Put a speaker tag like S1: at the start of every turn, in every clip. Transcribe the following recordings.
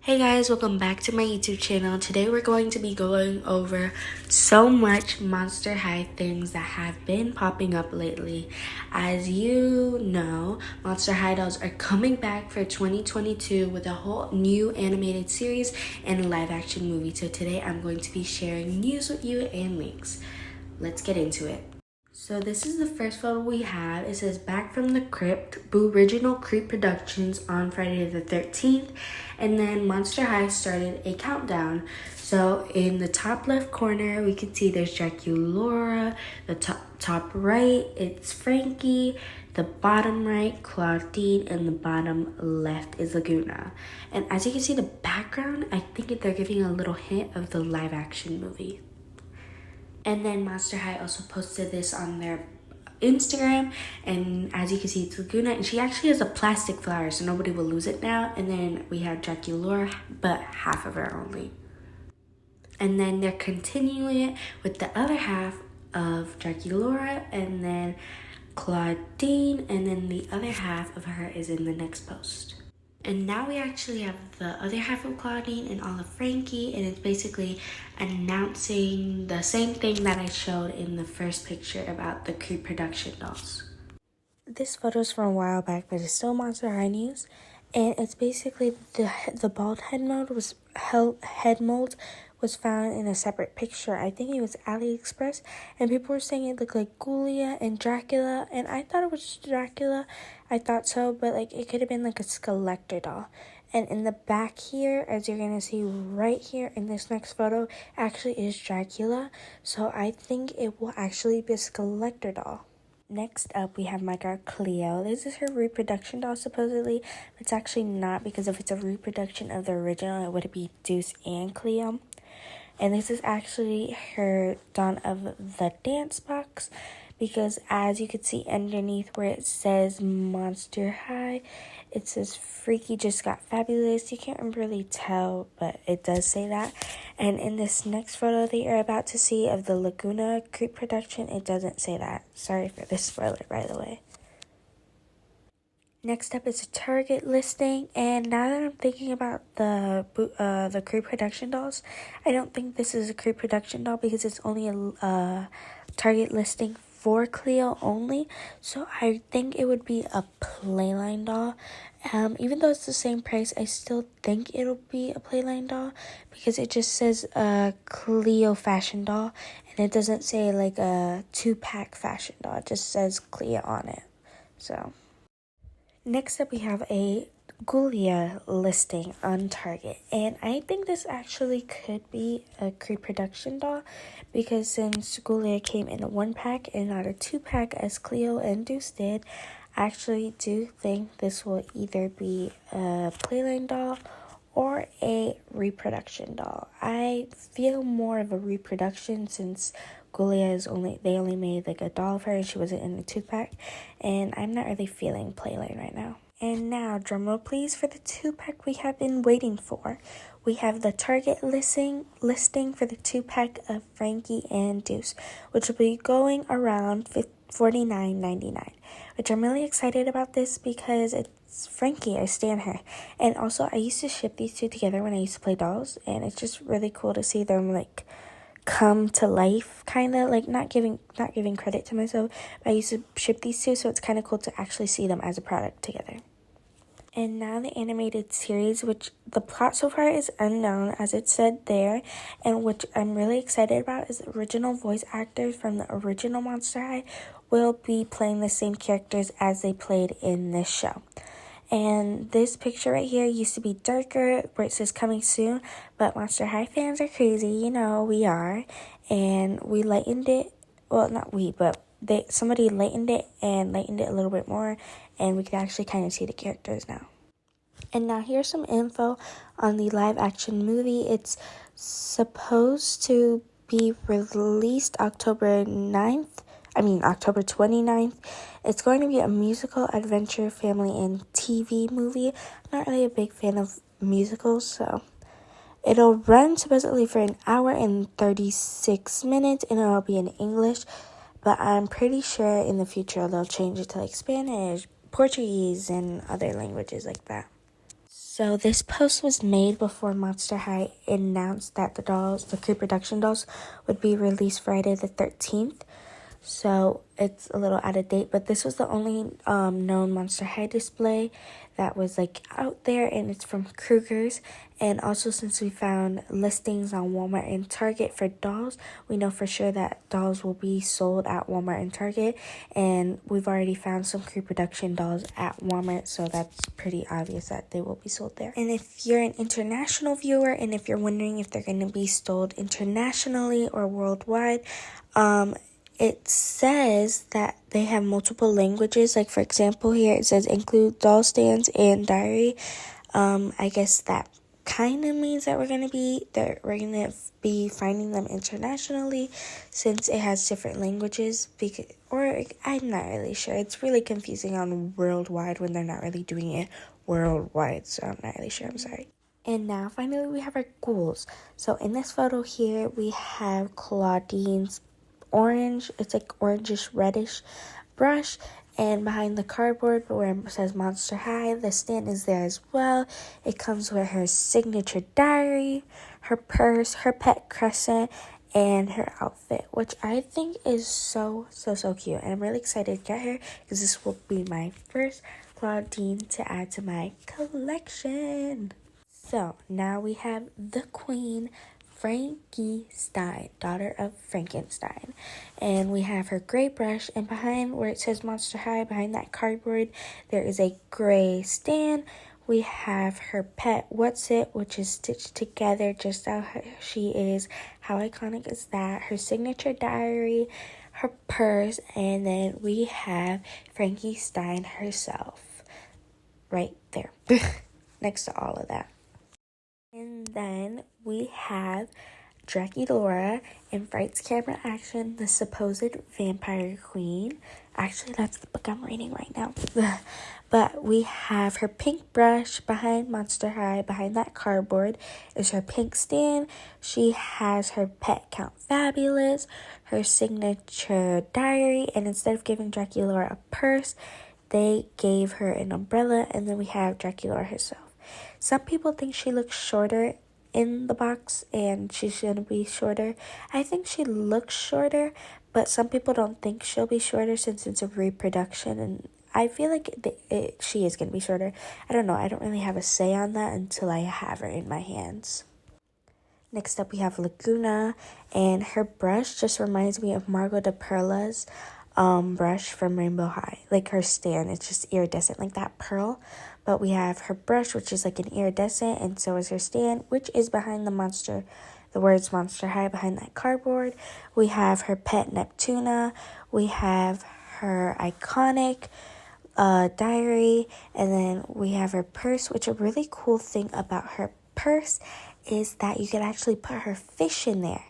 S1: Hey guys, welcome back to my YouTube channel. Today we're going to be going over so much Monster High things that have been popping up lately. As you know, Monster High dolls are coming back for 2022 with a whole new animated series and live action movie. So today I'm going to be sharing news with you and links. Let's get into it. So this is the first photo we have. It says Back from the Crypt, Boo Original Creep Productions on Friday the 13th. And then Monster High started a countdown. So in the top left corner, we can see there's Draculaura. The top right, it's Frankie. The bottom right, Claudine. And the bottom left is Laguna. And as you can see the background, I think they're giving a little hint of the live action movie. And then Monster High also posted this on their Instagram, and as you can see, it's Laguna, and she actually has a plastic flower, so nobody will lose it now. And then we have Draculaura, but half of her only. And then they're continuing it with the other half of Draculaura, and then Claudine, and then the other half of her is in the next post. And now we actually have the other half of Claudine and all of Frankie, and it's basically announcing the same thing that I showed in the first picture about the Creep production dolls. This photo is from a while back, but it's still Monster High news, and it's basically the bald head mold was found in a separate picture. I think it was AliExpress, and people were saying it looked like Ghoulia and Dracula, and I thought it was Dracula. I thought so, but like it could have been like a Skeletor doll. And in the back here, as you're gonna see right here in this next photo, actually is Dracula. So I think it will actually be a Skeletor doll. Next up, we have my girl Cleo. This is her reproduction doll, supposedly. It's actually not, because if it's a reproduction of the original, it would be Deuce and Cleo. And this is actually her Dawn of the Dance box, because as you can see underneath where it says Monster High, it says Freaky just got fabulous. You can't really tell, but it does say that. And in this next photo that you're about to see of the Laguna Creep production, it doesn't say that. Sorry for this spoiler, by the way. Next up is a Target listing, and now that I'm thinking about the Creep production dolls, I don't think this is a Creep production doll because it's only a Target listing for Cleo only. So I think it would be a Playline doll. Even though it's the same price, I still think it'll be a Playline doll because it just says a Cleo fashion doll, and it doesn't say like a 2-pack fashion doll. It just says Cleo on it. So next up, we have a Ghoulia listing on Target, and I think this actually could be a Creep production doll because since Ghoulia came in a 1-pack and not a 2-pack as Cleo and Deuce did, I actually do think this will either be a Playline doll or a reproduction doll. I feel more of a reproduction since Ghoulia they only made like a doll of her and she wasn't in a 2-pack, and I'm not really feeling Playline right now. And now, drumroll please, for the 2-pack we have been waiting for. We have the Target listing for the 2-pack of Frankie and Deuce, which will be going around $49.99, which I'm really excited about this because it's Frankie. I stan her. And also, I used to ship these two together when I used to play dolls, and it's just really cool to see them like come to life, kind of like not giving credit to myself, but I used to ship these two, so it's kind of cool to actually see them as a product together. And now the animated series, which the plot so far is unknown, as it said there, and which I'm really excited about, is the original voice actors from the original Monster High will be playing the same characters as they played in this show. And this picture right here used to be darker where it says coming soon, but Monster High fans are crazy, you know, we are, and we lightened it, well, not we, but somebody lightened it a little bit more, and we can actually kind of see the characters now. And now here's some info on the live action movie. It's supposed to be released October 29th. It's going to be a musical, adventure, family, and TV movie. I'm not really a big fan of musicals, so it'll run supposedly for 1 hour and 36 minutes, and it'll be in English, but I'm pretty sure in the future they'll change it to like Spanish, Portuguese, and other languages like that. So this post was made before Monster High announced that the pre-production dolls, would be released Friday the 13th. So it's a little out of date, but this was the only known Monster High display that was like out there, and it's from Kruger's. And also, since we found listings on Walmart and Target for dolls, we know for sure that dolls will be sold at Walmart and Target, and we've already found some pre-production dolls at Walmart, so that's pretty obvious that they will be sold there. And if you're an international viewer, and if you're wondering if they're going to be sold internationally or worldwide, it says that they have multiple languages. Like, for example, here it says include doll stands and diary. I guess that kind of means that we're gonna be finding them internationally, since it has different languages. Or I'm not really sure. It's really confusing on worldwide when they're not really doing it worldwide. So I'm not really sure. I'm sorry. And now, finally, we have our ghouls. So in this photo here, we have Claudine's orange, it's like orangish reddish brush, and behind the cardboard where it says Monster High, the stand is there as well. It comes with her signature diary, her purse, her pet crescent, and her outfit, which I think is so cute, and I'm really excited to get her because this will be my first Claudine to add to my collection. So now we have the queen, Frankie Stein, daughter of Frankenstein. And we have her gray brush, and behind where it says Monster High, behind that cardboard, there is a gray stand. We have her pet What's It, which is stitched together just how she is. How iconic is that? Her signature diary, her purse, and then we have Frankie Stein herself right there next to all of that. And then we have Draculaura in Frights Camera Action, the supposed vampire queen. Actually, that's the book I'm reading right now. But we have her pink brush behind Monster High. Behind that cardboard is her pink stand. She has her pet Count Fabulous, her signature diary, and instead of giving Draculaura a purse, they gave her an umbrella. And then we have Draculaura herself. Some people think she looks shorter in the box, and she's going to be shorter. I think she looks shorter, but some people don't think she'll be shorter since it's a reproduction, and I feel like she is going to be shorter. I don't know. I don't really have a say on that until I have her in my hands. Next up, we have Laguna, and her brush just reminds me of Margot DePerla's brush from Rainbow High. Like her stand, it's just iridescent, like that pearl. But we have her brush, which is like an iridescent, and so is her stand, which is behind the words Monster High behind that cardboard. We have her pet Neptuna. We have her iconic diary, and then we have her purse, which a really cool thing about her purse is that you can actually put her fish in there.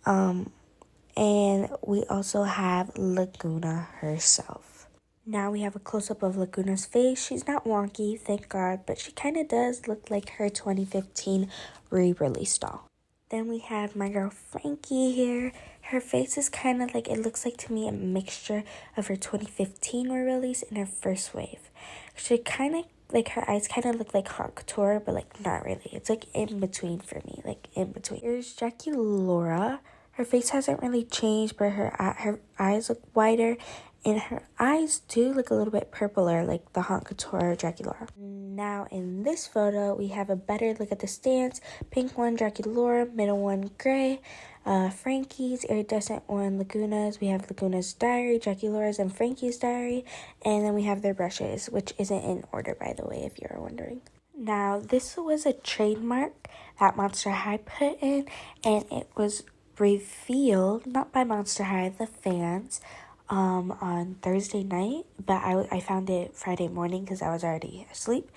S1: And we also have Laguna herself. Now we have a close-up of Laguna's face. She's not wonky, thank God, but she kind of does look like her 2015 re-release doll. Then we have my girl Frankie here. Her face is kind of like, it looks like to me a mixture of her 2015 re-release and her first wave. She kind of, like her eyes kind of look like Haute Couture, but like not really. It's like in between for me, like in between. Here's Draculaura. Her face hasn't really changed, but her eyes look wider, and her eyes do look a little bit purpler, like the Haute Couture Draculaura. Now in this photo, we have a better look at the stands. Pink one, Draculaura. Middle one, gray. Frankie's. Iridescent one, Laguna's. We have Laguna's diary, Draculaura's, and Frankie's diary. And then we have their brushes, which isn't in order, by the way, if you're wondering. Now, this was a trademark that Monster High put in, and it was revealed, not by Monster High, the fans, on Thursday night, but I found it Friday morning because I was already asleep.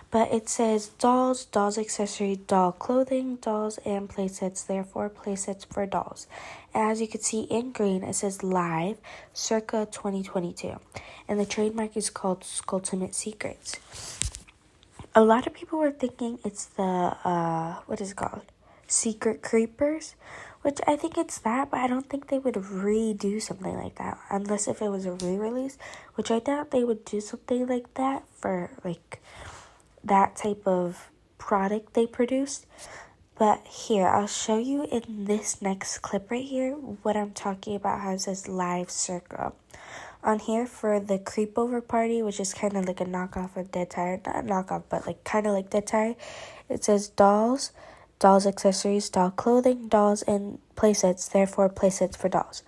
S1: But it says dolls, dolls accessory, doll clothing, dolls, and playsets, therefore playsets for dolls. And as you can see in green, it says live, circa 2022. And the trademark is called Skulltimate Secrets. A lot of people were thinking it's the, what is it called? Secret Creepers, which I think it's that, but I don't think they would redo something like that unless if it was a re-release, which I doubt they would do something like that for like that type of product they produced. But here, I'll show you in this next clip right here what I'm talking about, how it says Live Circa. On here for the Creepover Party, which is kind of like a knockoff of Dead Tire. Not a knockoff, but like kind of like Dead Tire. It says dolls, dolls accessories, doll clothing, dolls, and playsets, therefore playsets for dolls.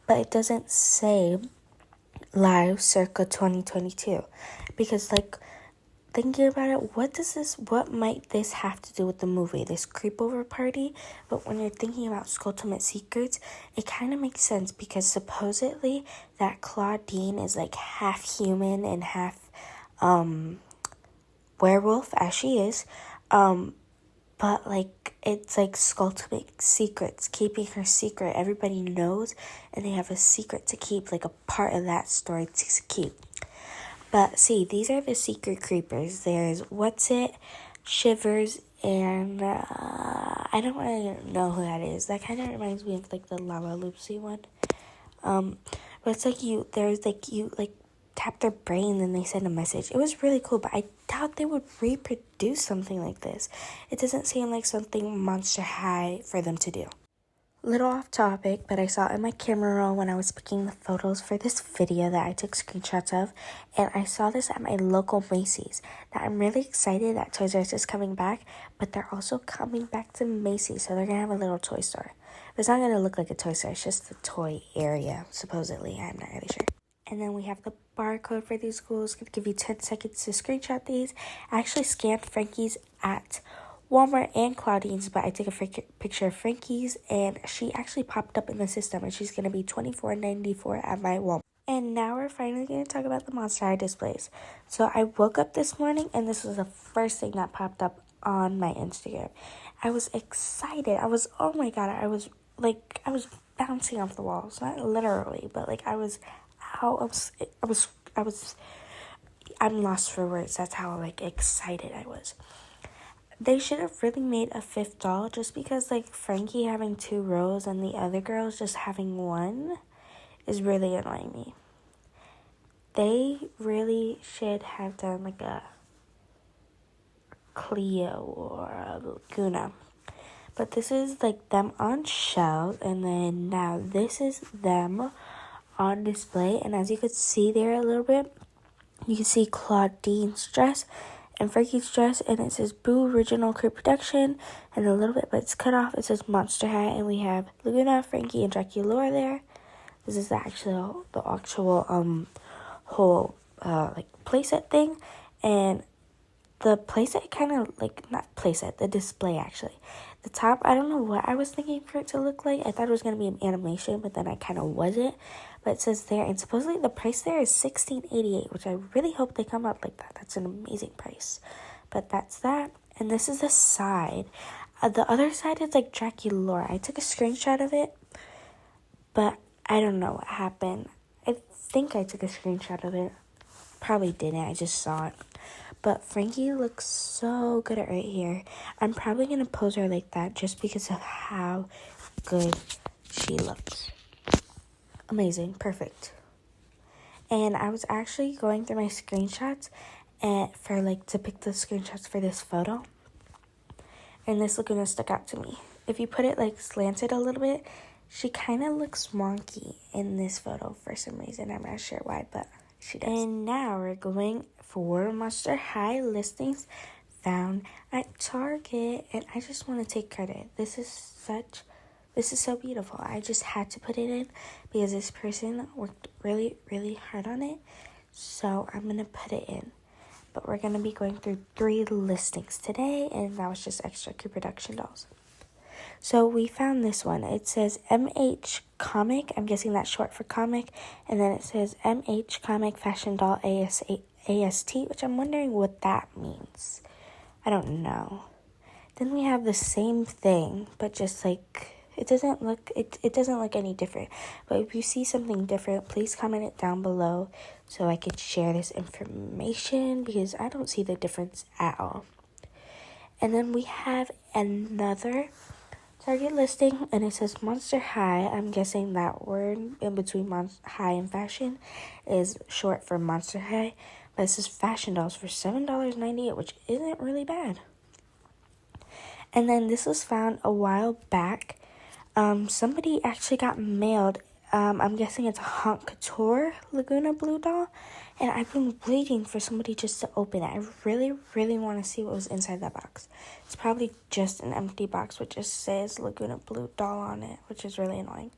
S1: But it doesn't say Live Circa 2022. Because like, thinking about it, what might this have to do with the movie, this Creepover Party? But when you're thinking about Skulltimate Secrets, it kind of makes sense because supposedly that Claudine is like half human and half werewolf, as she is. But like, it's like Skulltimate Secrets, keeping her secret. Everybody knows, and they have a secret to keep, like a part of that story to keep. But see, these are the secret creepers. There's What's It, Shivers, and I don't really know who that is. That kind of reminds me of like the Lava Loopsy one. But it's like you tap their brain and they send a message. It was really cool, but I doubt they would reproduce something like this. It doesn't seem like something Monster High for them to do. Little off topic, but I saw it in my camera roll when I was picking the photos for this video that I took screenshots of, and I saw this at my local Macy's. Now, I'm really excited that Toys R Us is coming back, but they're also coming back to Macy's, so they're going to have a little toy store. It's not going to look like a toy store, it's just the toy area, supposedly. I'm not really sure. And then we have the barcode for these schools. Going to give you 10 seconds to screenshot these. I actually scanned Frankie's at Walmart and Claudine's, but I took a picture of Frankie's, and she actually popped up in the system, and she's going to be $24.94 at my Walmart. And now we're finally going to talk about the Monster High displays. So I woke up this morning, and this was the first thing that popped up on my Instagram. I was excited. Oh my God, I was bouncing off the walls. Not literally, but like I'm lost for words. That's how like excited I was. They should have really made a fifth doll, just because like Frankie having 2 rows and the other girls just having 1 is really annoying me. They really should have done like a Cleo or a Laguna. But this is like them on shelves, and then now this is them on display. And as you could see there a little bit, you can see Claudine's dress and Frankie's dress, and it says Boo Original Creep Production, and a little bit, but it's cut off. It says Monster High, and we have Laguna, Frankie, and Draculaura there. This is the actual whole like playset thing, and the playset kind of like, not playset, the display actually. The top, I don't know what I was thinking for it to look like. I thought it was going to be an animation, but then I kind of wasn't. But it says there, and supposedly the price there is $16.88, which I really hope they come up like that. That's an amazing price. But that's that. And this is the side. The other side is like Draculaura. I took a screenshot of it, but I don't know what happened. I think I took a screenshot of it. Probably didn't. I just saw it. But Frankie looks so good right here. I'm probably going to pose her like that just because of how good she looks. Amazing. Perfect. And I was actually going through my screenshots to pick the screenshots for this photo. And this Laguna stuck out to me. If you put it like slanted a little bit, she kind of looks wonky in this photo for some reason. I'm not sure why, but she does. And now we're going for Monster High listings found at Target. And I just want to take credit. This is so beautiful. I just had to put it in because this person worked really, really hard on it. So I'm going to put it in. But we're going to be going through 3 listings today, and that was just extra Creep Production dolls. So we found this one. It says MH Comic. I'm guessing that's short for comic. And then it says MH Comic Fashion Doll AST, which I'm wondering what that means. I don't know. Then we have the same thing, but just like, it doesn't look any different. But if you see something different, please comment it down below so I could share this information, because I don't see the difference at all. And then we have another Target listing, and it says Monster High. I'm guessing that word in between High and Fashion is short for Monster High. But this is Fashion Dolls for $7.98, which isn't really bad. And then this was found a while back. Somebody actually got mailed. I'm guessing it's a Haute Couture Laguna Blue doll. And I've been waiting for somebody just to open it. I really, really want to see what was inside that box. It's probably just an empty box which just says Laguna Blue doll on it, which is really annoying.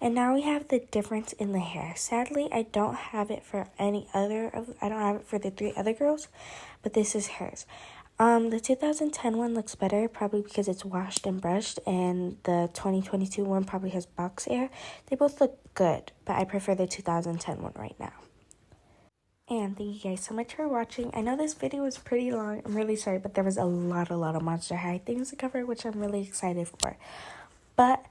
S1: And now we have the difference in the hair. Sadly, I don't have it for I don't have it for the 3 other girls, but this is hers. The 2010 one looks better, probably because it's washed and brushed, and the 2022 one probably has box hair. They both look good, but I prefer the 2010 one right now. And thank you guys so much for watching. I know this video was pretty long. I'm really sorry, but there was a lot of Monster High things to cover, which I'm really excited for. But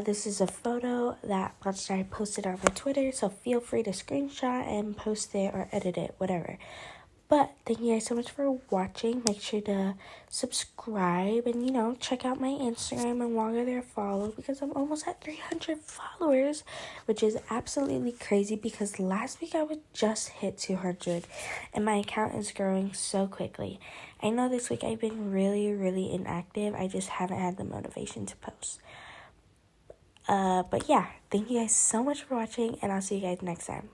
S1: this is a photo that Monster High posted on my Twitter, so feel free to screenshot and post it or edit it, whatever. But thank you guys so much for watching. Make sure to subscribe and, check out my Instagram and while you're there, follow, because I'm almost at 300 followers, which is absolutely crazy because last week I would just hit 200 and my account is growing so quickly. I know this week I've been really, really inactive. I just haven't had the motivation to post. But yeah, thank you guys so much for watching, and I'll see you guys next time.